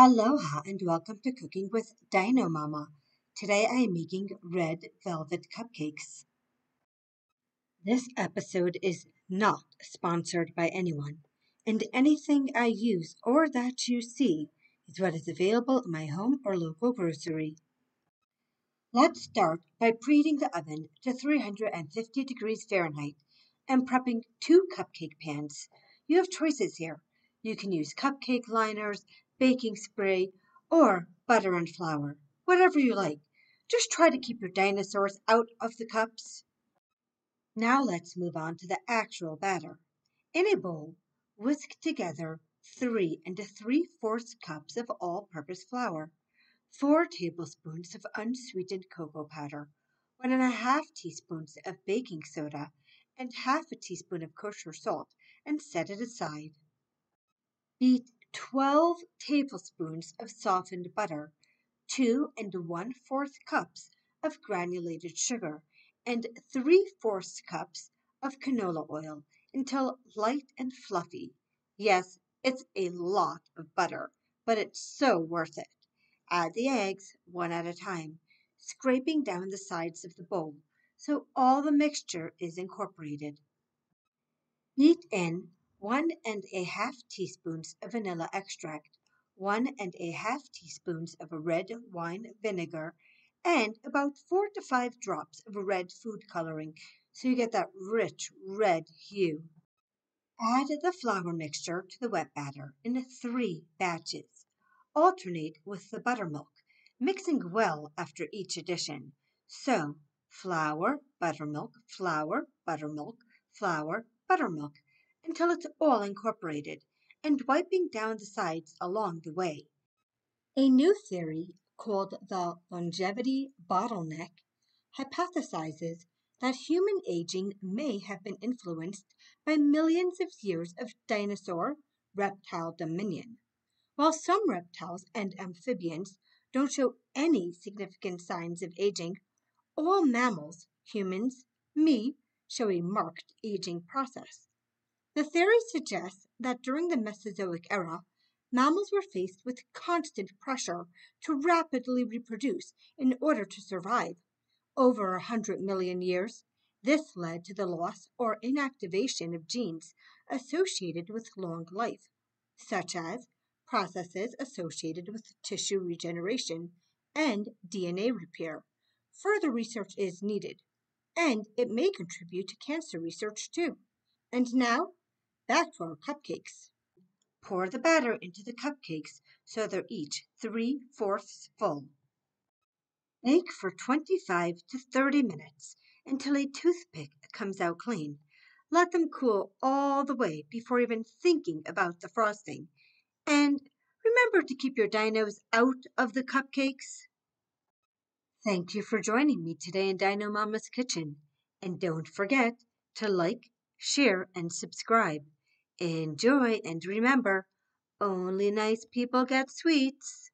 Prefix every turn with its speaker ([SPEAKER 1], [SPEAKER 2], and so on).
[SPEAKER 1] Aloha and welcome to Cooking with Dino Mama. Today I am making red velvet cupcakes. This episode is not sponsored by anyone, and anything I use or that you see is what is available in my home or local grocery. Let's start by preheating the oven to 350 degrees Fahrenheit and prepping 2 cupcake pans. You have choices here. You can use cupcake liners, baking spray, or butter and flour, whatever you like. Just try to keep your dinosaurs out of the cups. Now let's move on to the actual batter. In a bowl, whisk together 3 3/4 cups of all-purpose flour, 4 tablespoons of unsweetened cocoa powder, 1½ teaspoons of baking soda, and half a teaspoon of kosher salt, and set it aside. Beat 12 tablespoons of softened butter, 2 1/4 cups of granulated sugar, and 3/4 cups of canola oil until light and fluffy. Yes, it's a lot of butter, but it's so worth it. Add the eggs one at a time, scraping down the sides of the bowl so all the mixture is incorporated. Beat in 1½ teaspoons of vanilla extract, 1½ teaspoons of red wine vinegar, and about 4 to 5 drops of red food coloring so you get that rich red hue. Add the flour mixture to the wet batter in 3 batches. Alternate with the buttermilk, mixing well after each addition. So, flour, buttermilk, flour, buttermilk, flour, buttermilk, until it's all incorporated, and wiping down the sides along the way. A new theory called the longevity bottleneck hypothesizes that human aging may have been influenced by millions of years of dinosaur reptile dominion. While some reptiles and amphibians don't show any significant signs of aging, all mammals, humans, me, show a marked aging process. The theory suggests that during the Mesozoic era, mammals were faced with constant pressure to rapidly reproduce in order to survive. Over 100 million years, this led to the loss or inactivation of genes associated with long life, such as processes associated with tissue regeneration and DNA repair. Further research is needed, and it may contribute to cancer research too. And now, back to our cupcakes. Pour the batter into the cupcakes so they're each 3/4 full. Bake for 25 to 30 minutes until a toothpick comes out clean. Let them cool all the way before even thinking about the frosting. And remember to keep your dinos out of the cupcakes. Thank you for joining me today in Dino Mama's kitchen. And don't forget to like, share, and subscribe. Enjoy, and remember, only nice people get sweets.